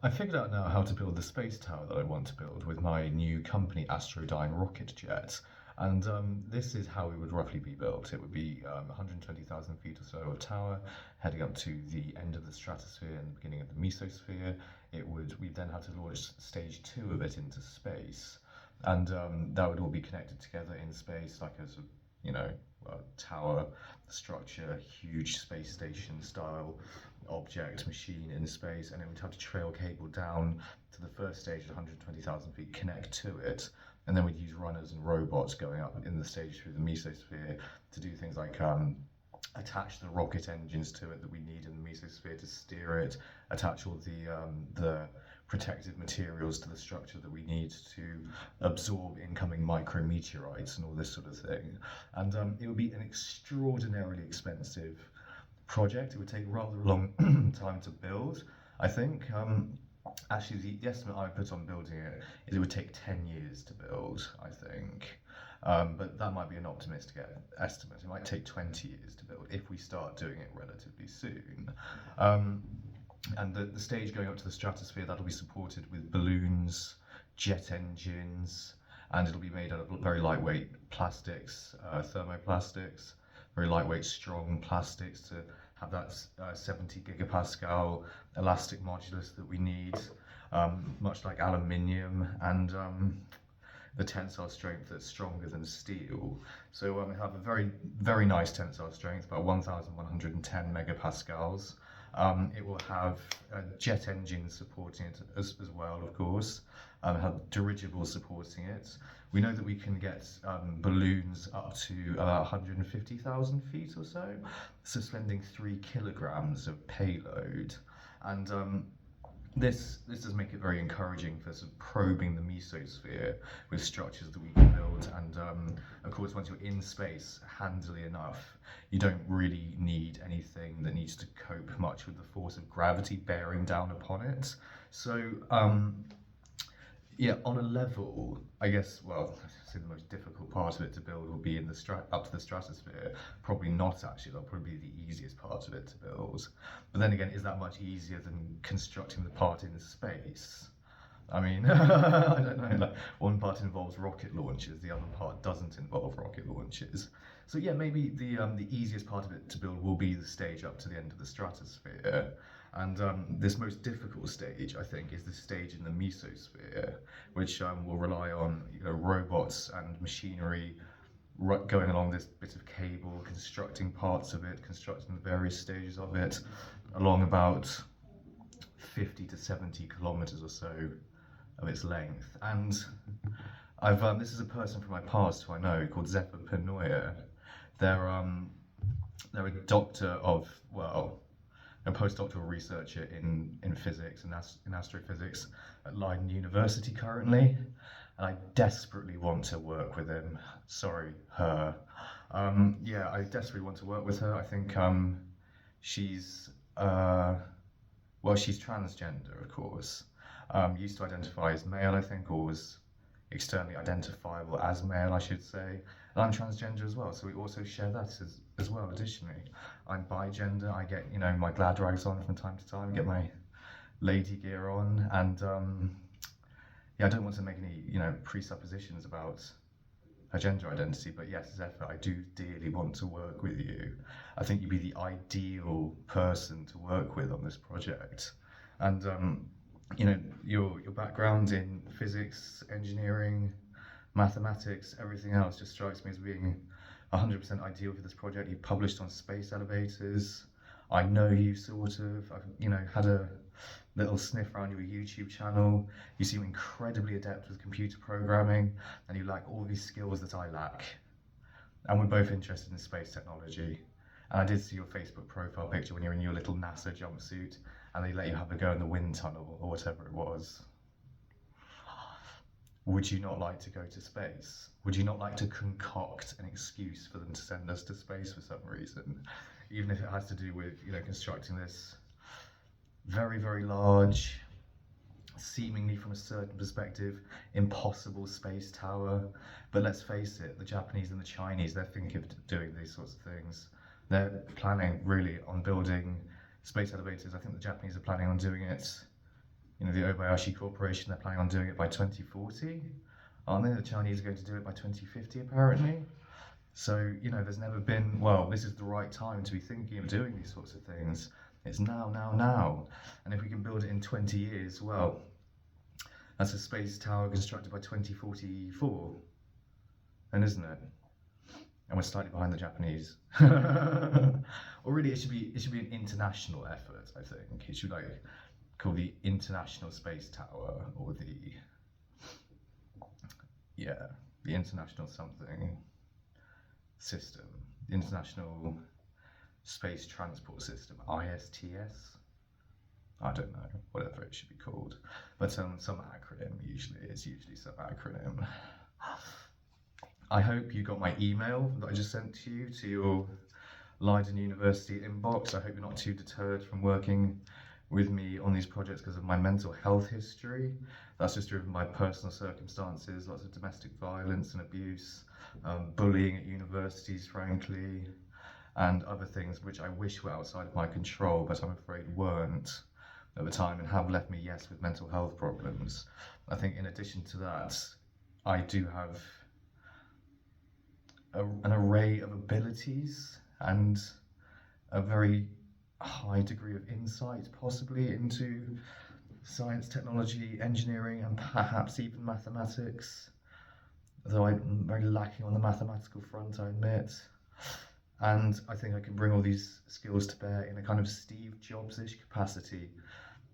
I figured out now how to build the space tower that I want to build with my new company Astrodyne rocket jet. And this is how it would roughly be built. It would be 120,000 feet or so of tower, heading up to the end of the stratosphere and the beginning of the mesosphere. We then have to launch stage two of it into space, and that would all be connected together in space, like a sort of, tower structure, huge space station style object machine in space, and it would have to trail cable down to the first stage at 120,000 feet, connect to it, and then we'd use runners and robots going up in the stage through the mesosphere to do things like attach the rocket engines to it that we need in the mesosphere to steer it, attach all the protective materials to the structure that we need to absorb incoming micrometeorites and all this sort of thing. And it would be an extraordinarily expensive project. It would take rather a long time to build, I think. Actually, the estimate I put on building it is it would take 10 years to build, I think. But that might be an optimistic estimate. It might take 20 years to build if we start doing it relatively soon. And the stage going up to the stratosphere, that'll be supported with balloons, jet engines, and it'll be made out of very lightweight plastics, thermoplastics, very lightweight, strong plastics to have that 70 gigapascal elastic modulus that we need, much like aluminium, and the tensile strength that's stronger than steel. So we have a very, very nice tensile strength, about 1,110 megapascals. It will have jet engines supporting it as well, of course. Have dirigibles supporting it. We know that we can get balloons up to about 150,000 feet or so, suspending 3 kilograms of payload. And this does make it very encouraging for sort of probing the mesosphere with structures that we can build. And of course, once you're in space, handily enough, you don't really need anything that needs to cope much with the force of gravity bearing down upon it. So yeah, on a level, I guess, well, I think the most difficult part of it to build will be in the up to the stratosphere. Probably not, actually. That'll probably be the easiest part of it to build. But then again, is that much easier than constructing the part in space? I mean, I don't know. Like, one part involves rocket launches, the other part doesn't involve rocket launches. So yeah, maybe the easiest part of it to build will be the stage up to the end of the stratosphere. And this most difficult stage, I think, is the stage in the mesosphere, which will rely on robots and machinery going along this bit of cable, constructing parts of it, constructing the various stages of it, along about 50 to 70 kilometers or so of its length. And this is a person from my past who I know called Zephyr Penoyre. They're a doctor of, well, a postdoctoral researcher in physics and in astrophysics at Leiden University currently, and I desperately want to work with him. Sorry, her. Yeah, I desperately want to work with her. I think she's she's transgender, of course. Used to identify as male, I think, or was externally identifiable as male, I should say. And I'm transgender as well, so we also share that as well, additionally. I'm bigender, I get, my glad rags on from time to time, get my lady gear on, and yeah, I don't want to make any, presuppositions about her gender identity, but yes, Zephyr, I do dearly want to work with you. I think you'd be the ideal person to work with on this project. And your background in physics, engineering, mathematics, everything else just strikes me as being 100% ideal for this project. You published on space elevators. I know you sort of, had a little sniff around your YouTube channel. You seem incredibly adept with computer programming, and you lack all these skills that I lack. And we're both interested in space technology. And I did see your Facebook profile picture when you're in your little NASA jumpsuit, and they let you have a go in the wind tunnel, or whatever it was. Would you not like to go to space? Would you not like to concoct an excuse for them to send us to space for some reason? Even if it has to do with, constructing this very, very large, seemingly from a certain perspective, impossible space tower. But let's face it, the Japanese and the Chinese, they're thinking of doing these sorts of things. They're planning really on building space elevators. I think the Japanese are planning on doing it You know, the Obayashi Corporation, they're planning on doing it by 2040, aren't they? The Chinese are going to do it by 2050, apparently. So, you know, there's never been, well, this is the right time to be thinking of doing these sorts of things. It's now, now, now. And if we can build it in 20 years, well, that's a space tower constructed by 2044, then isn't it? And we're slightly behind the Japanese. Or really, it should be an international effort. I think it should like called the International Space Tower, or the the International something system, the International Space Transport System, ISTS. I don't know, whatever it should be called, but some acronym. It's usually some acronym. I hope you got my email that I just sent to you to your Leiden University inbox. I hope you're not too deterred from working with me on these projects because of my mental health history. That's just driven by personal circumstances, lots of domestic violence and abuse, bullying at universities, frankly, and other things which I wish were outside of my control, but I'm afraid weren't at the time and have left me, yes, with mental health problems. I think in addition to that, I do have an array of abilities and a very high degree of insight, possibly, into science, technology, engineering, and perhaps even mathematics, though I'm very lacking on the mathematical front, I admit. And I think I can bring all these skills to bear in a kind of Steve Jobs-ish capacity,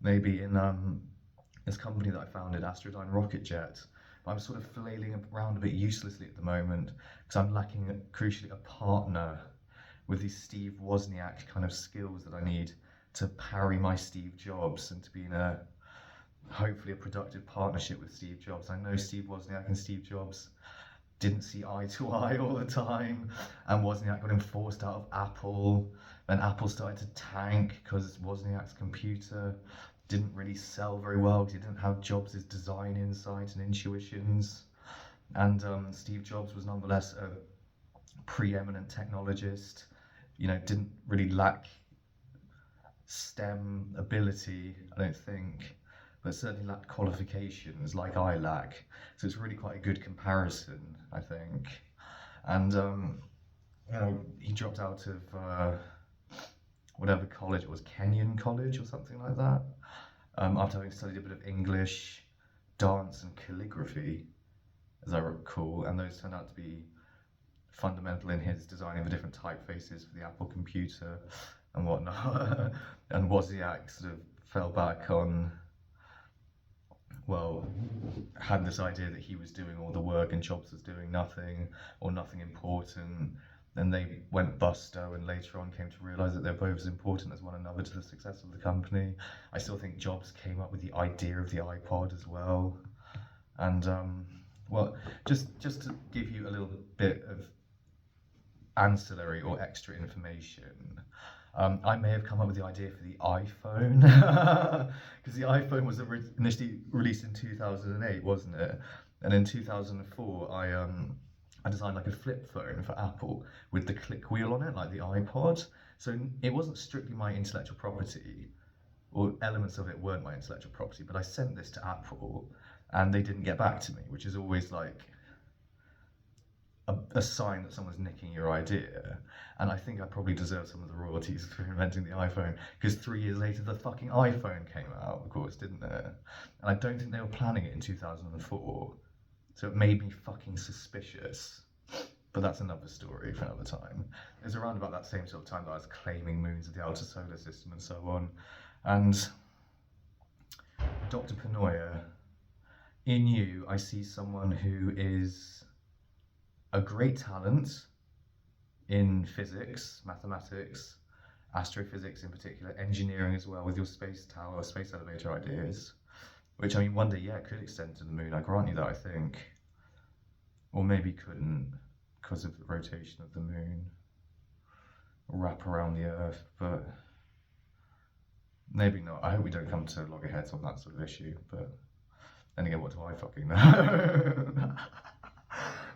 maybe in this company that I founded, Astrodyne Rocket Jet. But I'm sort of flailing around a bit uselessly at the moment because I'm lacking, crucially, a partner with these Steve Wozniak kind of skills that I need to parry my Steve Jobs and to be in a hopefully a productive partnership with Steve Jobs. I know Steve Wozniak and Steve Jobs didn't see eye to eye all the time, and Wozniak got him forced out of Apple. Then Apple started to tank because Wozniak's computer didn't really sell very well because he didn't have Jobs' design insight and intuitions. And Steve Jobs was nonetheless a preeminent technologist, you know, didn't really lack STEM ability, I don't think, but certainly lacked qualifications like I lack. So it's really quite a good comparison, I think. And, you know, he dropped out of whatever college it was, Kenyon College or something like that, after having studied a bit of English, dance, and calligraphy, as I recall, and those turned out to be fundamental in his designing of the different typefaces for the Apple computer and whatnot. And Wozniak sort of fell back on, well, had this idea that he was doing all the work and Jobs was doing nothing or nothing important. Then they went busto and later on came to realise that they're both as important as one another to the success of the company. I still think Jobs came up with the idea of the iPod as well. And, well, just to give you a little bit of ancillary or extra information, I may have come up with the idea for the iPhone, because the iPhone was initially released in 2008, wasn't it? And in 2004, I designed like a flip phone for Apple with the click wheel on it, like the iPod. So it wasn't strictly my intellectual property, or elements of it weren't my intellectual property, but I sent this to Apple and they didn't get back to me, which is always like a sign that someone's nicking your idea. And I think I probably deserve some of the royalties for inventing the iPhone, because 3 years later the fucking iPhone came out, of course, didn't it? And I don't think they were planning it in 2004, so it made me fucking suspicious. But that's another story for another time. It was around about that same sort of time that I was claiming moons of the outer solar system and so on. And Dr. Penoyre, in you I see someone who is a great talent in physics, mathematics, astrophysics in particular, engineering as well, with your space tower, space elevator ideas, which, I mean, one day, yeah, could extend to the moon, I grant you that, I think. Or maybe couldn't, because of the rotation of the moon, wrap around the Earth, but maybe not. I hope we don't come to loggerheads on that sort of issue, but then again, what do I fucking know?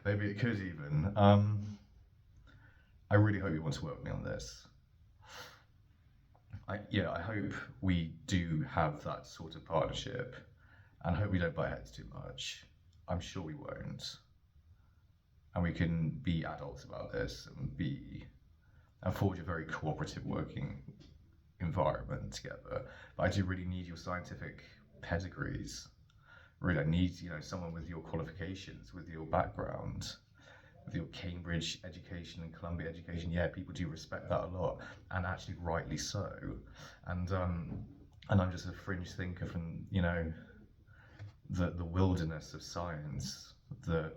Maybe it could even. I really hope you want to work with me on this. I hope we do have that sort of partnership, and I hope we don't butt heads too much. I'm sure we won't, and we can be adults about this and forge a very cooperative working environment together. But I do really need your scientific pedigrees. Really, I need someone with your qualifications, with your background, with your Cambridge education and Columbia education. Yeah, people do respect that a lot, and actually rightly so. And I'm just a fringe thinker from the wilderness of science that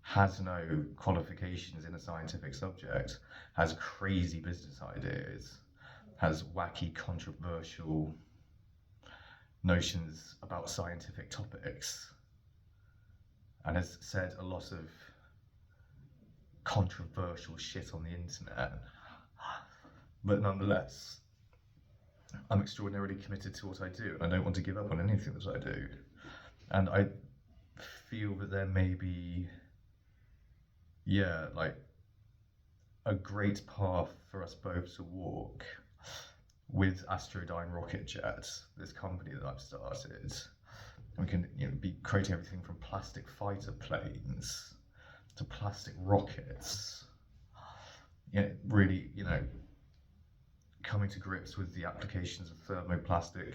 has no qualifications in a scientific subject, has crazy business ideas, has wacky, controversial notions about scientific topics, and has said a lot of controversial shit on the internet. But nonetheless, I'm extraordinarily committed to what I do, and I don't want to give up on anything that I do. And I feel that there may be, like a great path for us both to walk with Astrodyne Rocket Jet, this company that I've started. We can be creating everything from plastic fighter planes to plastic rockets. Really, coming to grips with the applications of thermoplastic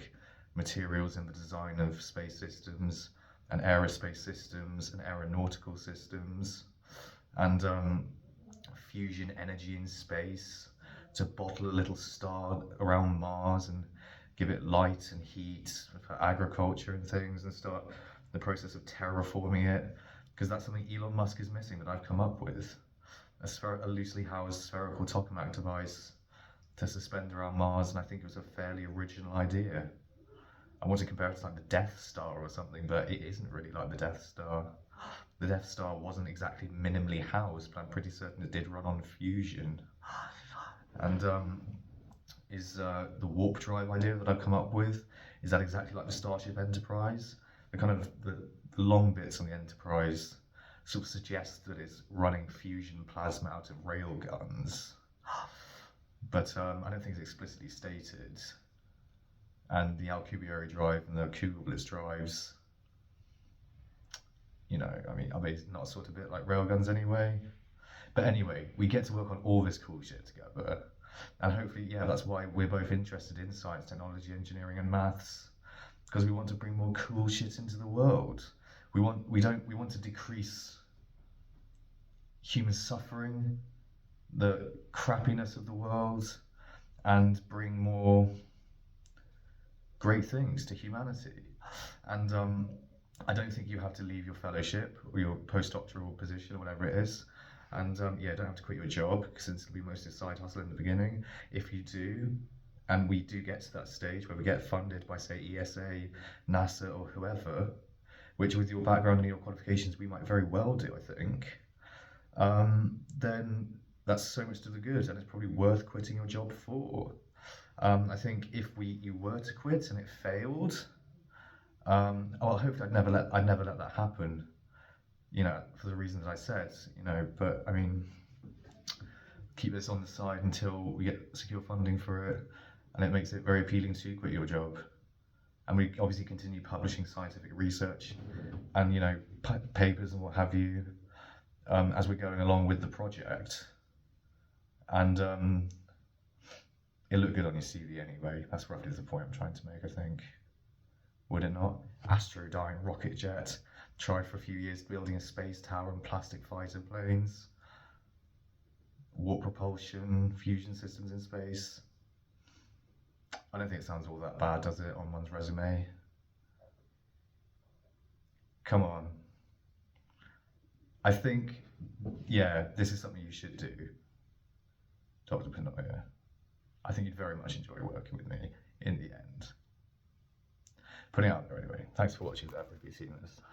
materials in the design of space systems and aerospace systems and aeronautical systems, and fusion energy in space to bottle a little star around Mars and give it light and heat for agriculture and things, and start the process of terraforming it, because that's something Elon Musk is missing that I've come up with. A loosely housed spherical tokamak device to suspend around Mars, and I think it was a fairly original idea. I want to compare it to like the Death Star or something, but it isn't really like the Death Star. The Death Star wasn't exactly minimally housed, but I'm pretty certain it did run on fusion. And is the warp drive idea that I've come up with, is that exactly like the Starship Enterprise? The kind of the long bits on the Enterprise sort of suggest that it's running fusion plasma out of rail guns, but I don't think it's explicitly stated. And the Alcubierre drive and the Cougar Blitz drives, are they not sort of a bit like railguns anyway? But anyway, we get to work on all this cool shit together. And hopefully, that's why we're both interested in science, technology, engineering, and maths, because we want to bring more cool shit into the world. We want to decrease human suffering, the crappiness of the world, and bring more great things to humanity. And I don't think you have to leave your fellowship or your postdoctoral position or whatever it is. And don't have to quit your job, since it'll be mostly a side hustle in the beginning. If you do, and we do get to that stage where we get funded by, say, ESA, NASA, or whoever, which with your background and your qualifications we might very well do, I think, then that's so much to the good, and it's probably worth quitting your job for. I think if you were to quit and it failed, hopefully I'd never let that happen, for the reasons I said, but I mean, keep this on the side until we get secure funding for it, and it makes it very appealing to quit your job. And we obviously continue publishing scientific research and, papers and what have you, as we're going along with the project. And it looked good on your CV anyway. That's roughly the point I'm trying to make, I think. Would it not? Astrodyne Rocket Jet. Tried for a few years building a space tower and plastic fighter planes. Warp propulsion, fusion systems in space. I don't think it sounds all that bad, does it, on one's resume? Come on. I think, this is something you should do, Dr. Penoyre. I think you'd very much enjoy working with me in the end. Putting it out there anyway. Thanks for watching, Zephyr, if you've seen this.